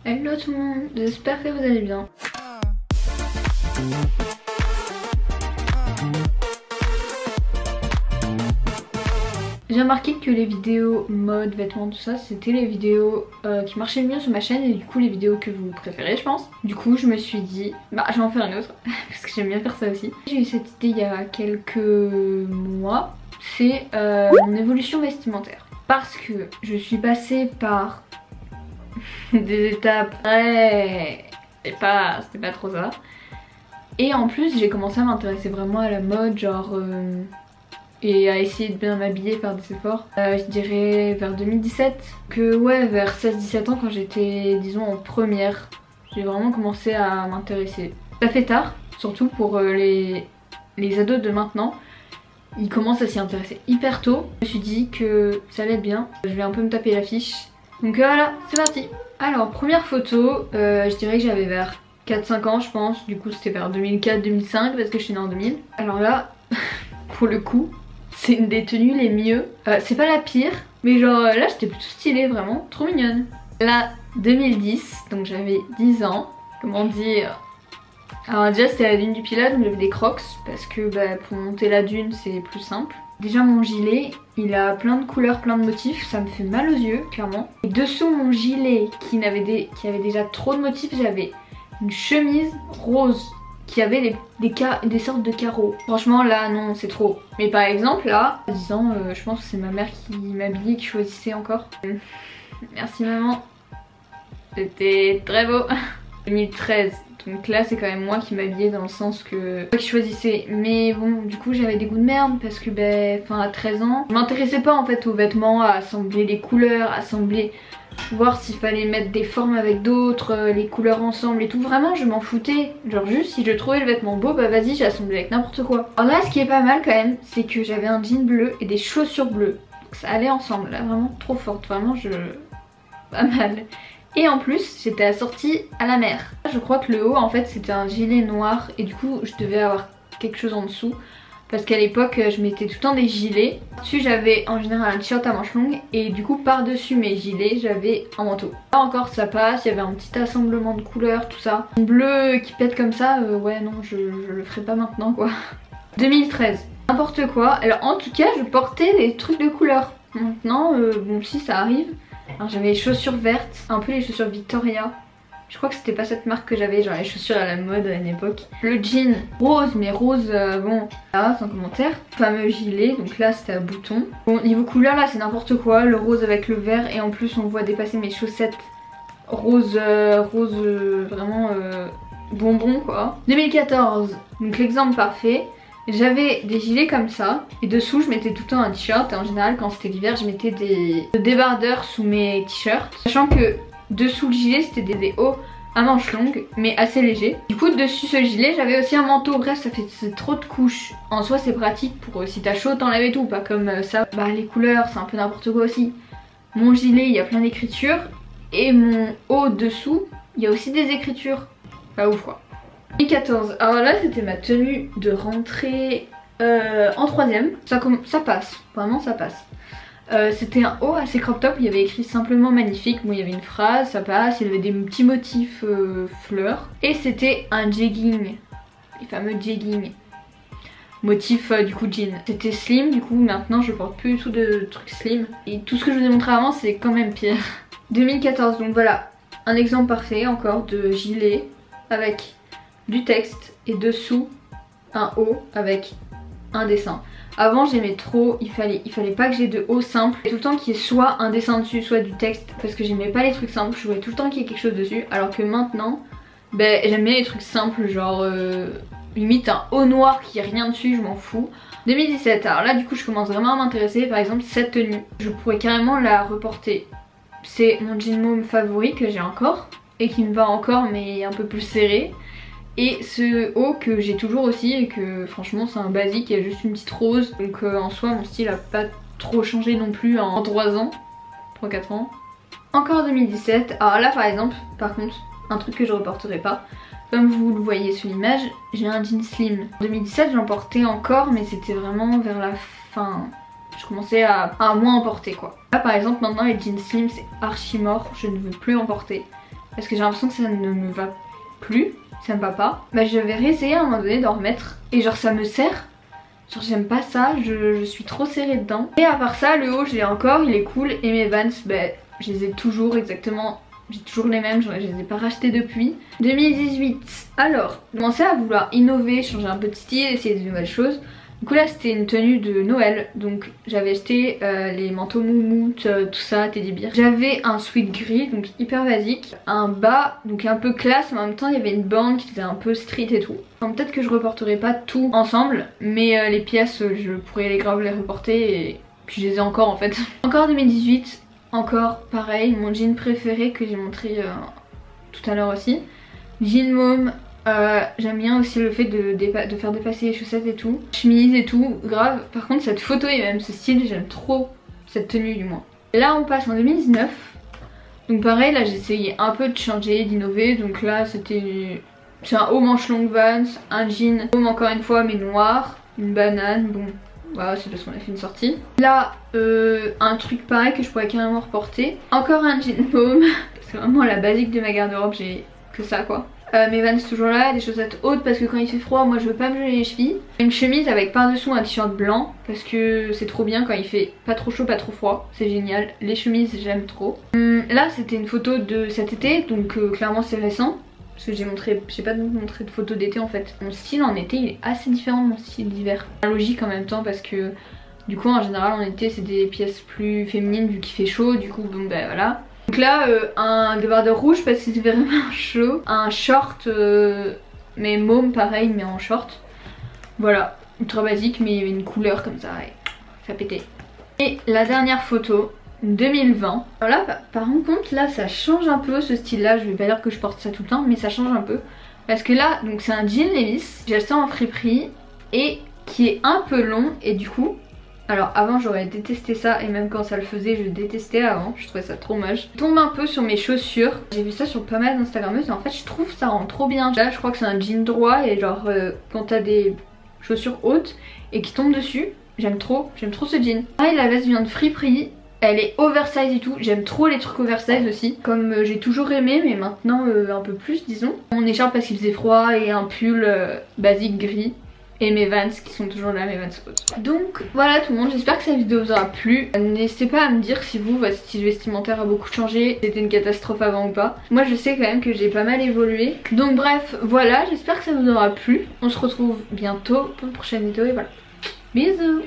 Hello tout le monde, j'espère que vous allez bien. J'ai remarqué que les vidéos mode, vêtements, tout ça, c'était les vidéos qui marchaient le mieux sur ma chaîne et du coup les vidéos que vous préférez je pense. Du coup je me suis dit, bah je vais en faire une autre parce que j'aime bien faire ça aussi. J'ai eu cette idée il y a quelques mois, c'est mon évolution vestimentaire. Parce que je suis passée par des étapes très... c'était pas trop ça. Et en plus j'ai commencé à m'intéresser vraiment à la mode, genre... et à essayer de bien m'habiller, faire des efforts. Je dirais vers 2017, que ouais, vers 16-17 ans quand j'étais disons en première, j'ai vraiment commencé à m'intéresser. Ça fait tard, surtout pour les ados de maintenant. Ils commencent à s'y intéresser hyper tôt. Je me suis dit que ça allait être bien, je vais un peu me taper l'affiche. Donc voilà, c'est parti. Alors première photo, je dirais que j'avais vers 4-5 ans je pense, du coup c'était vers 2004-2005 parce que je suis née en 2000. Alors là, pour le coup, c'est une des tenues les mieux. C'est pas la pire, mais genre là j'étais plutôt stylée, vraiment trop mignonne. Là 2010, donc j'avais 10 ans, comment dire. Alors déjà c'était la dune du Pilat, donc j'avais des crocs parce que bah, pour monter la dune c'est plus simple. Déjà mon gilet, il a plein de couleurs, plein de motifs, ça me fait mal aux yeux clairement. Et dessous mon gilet qui avait déjà trop de motifs, j'avais une chemise rose qui avait des sortes de carreaux. Franchement là non c'est trop. Mais par exemple là, à 10 ans, je pense que c'est ma mère qui m'habillait, qui choisissait encore. Merci maman, c'était très beau. 2013, donc là c'est quand même moi qui m'habillais dans le sens que qui choisissais. Mais bon du coup j'avais des goûts de merde parce que ben enfin à 13 ans je m'intéressais pas en fait aux vêtements, à assembler les couleurs, voir s'il fallait mettre des formes avec d'autres, les couleurs ensemble et tout. Vraiment je m'en foutais, genre juste si je trouvais le vêtement beau bah vas-y j'assemblais avec n'importe quoi. Alors là ce qui est pas mal quand même c'est que j'avais un jean bleu et des chaussures bleues, donc ça allait ensemble là, vraiment trop forte, vraiment pas mal. Et en plus j'étais assortie à la mer. Je crois que le haut en fait c'était un gilet noir et du coup je devais avoir quelque chose en dessous. Parce qu'à l'époque je mettais tout le temps des gilets. Dessus j'avais en général un t-shirt à manches longues. Et du coup par dessus mes gilets j'avais un manteau. Là encore ça passe, il y avait un petit assemblement de couleurs, tout ça. Un bleu qui pète comme ça, ouais non je le ferai pas maintenant quoi. 2013, n'importe quoi. Alors en tout cas je portais des trucs de couleur. Maintenant bon si ça arrive. Alors j'avais les chaussures vertes, un peu les chaussures Victoria. Je crois que c'était pas cette marque que j'avais, genre les chaussures à la mode à une époque. Le jean rose, mais rose bon, là sans commentaire. Fameux gilet, donc là c'était à boutons. Bon niveau couleur là c'est n'importe quoi, le rose avec le vert et en plus on voit dépasser mes chaussettes rose, vraiment bonbon quoi. 2014, donc l'exemple parfait. J'avais des gilets comme ça et dessous je mettais tout le temps un t-shirt et en général quand c'était l'hiver je mettais des débardeurs sous mes t-shirts. Sachant que dessous le gilet c'était des hauts à manches longues mais assez légers. Du coup dessus ce gilet j'avais aussi un manteau, bref ça fait trop de couches. En soi c'est pratique pour si t'as chaud t'enlèves et tout, pas comme ça. Bah les couleurs c'est un peu n'importe quoi aussi. Mon gilet il y a plein d'écritures et mon haut dessous il y a aussi des écritures. Pas ouf quoi. 2014, alors là c'était ma tenue de rentrée en 3ème. Ça passe, vraiment ça passe. C'était un haut assez crop top, il y avait écrit simplement magnifique, bon il y avait une phrase, ça passe, il y avait des petits motifs fleurs. Et c'était un jegging, les fameux jeggings, motif du coup jean. C'était slim, du coup maintenant je porte plus du tout de trucs slim. Et tout ce que je vous ai montré avant c'est quand même pire. 2014, donc voilà, un exemple parfait encore de gilet avec du texte et dessous un haut avec un dessin. Avant j'aimais trop, il fallait pas que j'ai de haut simple, tout le temps qu'il y ait soit un dessin dessus soit du texte parce que j'aimais pas les trucs simples, je voulais tout le temps qu'il y ait quelque chose dessus, alors que maintenant ben, j'aime bien les trucs simples, genre limite un haut noir qui est rien dessus, je m'en fous. 2017, alors là du coup je commence vraiment à m'intéresser, par exemple cette tenue, je pourrais carrément la reporter. C'est mon jean mauve favori que j'ai encore et qui me va encore mais un peu plus serré. Et ce haut que j'ai toujours aussi et que franchement c'est un basique, il y a juste une petite rose. Donc en soi mon style a pas trop changé non plus en 3 ans, 3-4 ans. Encore 2017, alors là par exemple, par contre, un truc que je reporterai pas. Comme vous le voyez sur l'image, j'ai un jean slim. En 2017 j'en portais encore mais c'était vraiment vers la fin. Je commençais à moins en porter quoi. Là par exemple maintenant les jeans slim c'est archi mort, je ne veux plus en porter. parce que j'ai l'impression que ça ne me va plus, ça me va pas. Bah j'avais réessayé à un moment donné d'en remettre et genre ça me serre. Genre j'aime pas ça, je suis trop serrée dedans. Et à part ça, le haut je l'ai encore, il est cool. Et mes Vans, bah je les ai toujours exactement, j'ai toujours les mêmes, je les ai pas rachetés depuis. 2018, alors, j'ai commencé à vouloir innover, changer un peu de style, essayer de nouvelles choses. Du coup là c'était une tenue de Noël, donc j'avais acheté les manteaux moumoutes, tout ça, teddy bear. J'avais un sweat gris, donc hyper basique, un bas, donc un peu classe, mais en même temps il y avait une bande qui faisait un peu street et tout. Peut-être que je reporterai pas tout ensemble, mais les pièces je pourrais les grave les reporter et puis je les ai encore en fait. Encore 2018, encore pareil, mon jean préféré que j'ai montré tout à l'heure aussi. Jean môme. J'aime bien aussi le fait de faire dépasser les chaussettes et tout, chemise et tout, grave. Par contre cette photo et même ce style, j'aime trop cette tenue du moins. Là on passe en 2019, donc pareil là j'ai essayé un peu de changer, d'innover. Donc là c'est un haut manche longue Vans, un jean home encore une fois mais noir, une banane, bon voilà c'est parce qu'on a fait une sortie. Là un truc pareil que je pourrais carrément reporter, encore un jean home, c'est vraiment la basique de ma garde-robe, j'ai que ça quoi. Mes Vans toujours là, des chaussettes hautes parce que quand il fait froid moi je veux pas me geler les chevilles. Une chemise avec par dessous un t-shirt blanc parce que c'est trop bien quand il fait pas trop chaud pas trop froid, c'est génial. Les chemises j'aime trop. Là c'était une photo de cet été donc clairement c'est récent. Parce que j'ai pas montré de photo d'été en fait. Mon style en été il est assez différent de mon style d'hiver. Logique en même temps parce que du coup en général en été c'est des pièces plus féminines vu qu'il fait chaud, du coup bon ben voilà. Donc là un débardeur rouge parce que c'est vraiment chaud, un short mais môme pareil mais en short. Voilà, ultra basique mais il y avait une couleur comme ça et ça pétait. Et la dernière photo 2020. Alors là par contre là ça change un peu ce style là, je vais pas dire que je porte ça tout le temps mais ça change un peu. Parce que là donc c'est un jean Levi's, j'ai acheté en friperie et qui est un peu long et du coup... Alors avant j'aurais détesté ça et même quand ça le faisait je détestais avant, je trouvais ça trop moche. Je tombe un peu sur mes chaussures, j'ai vu ça sur pas mal d'instagrammeuses et en fait je trouve ça rend trop bien. Là je crois que c'est un jean droit et genre quand t'as des chaussures hautes et qui tombent dessus, j'aime trop ce jean. Pareil la veste vient de friperie, elle est oversize et tout, j'aime trop les trucs oversize aussi. Comme j'ai toujours aimé mais maintenant un peu plus disons. Mon écharpe parce qu'il faisait froid et un pull basique gris. Et mes Vans qui sont toujours là, mes Vans hautes. Donc voilà tout le monde, j'espère que cette vidéo vous aura plu. N'hésitez pas à me dire si vous, votre style vestimentaire a beaucoup changé, c'était une catastrophe avant ou pas. Moi je sais quand même que j'ai pas mal évolué. Donc bref, voilà, j'espère que ça vous aura plu. On se retrouve bientôt pour une prochaine vidéo et voilà. Bisous.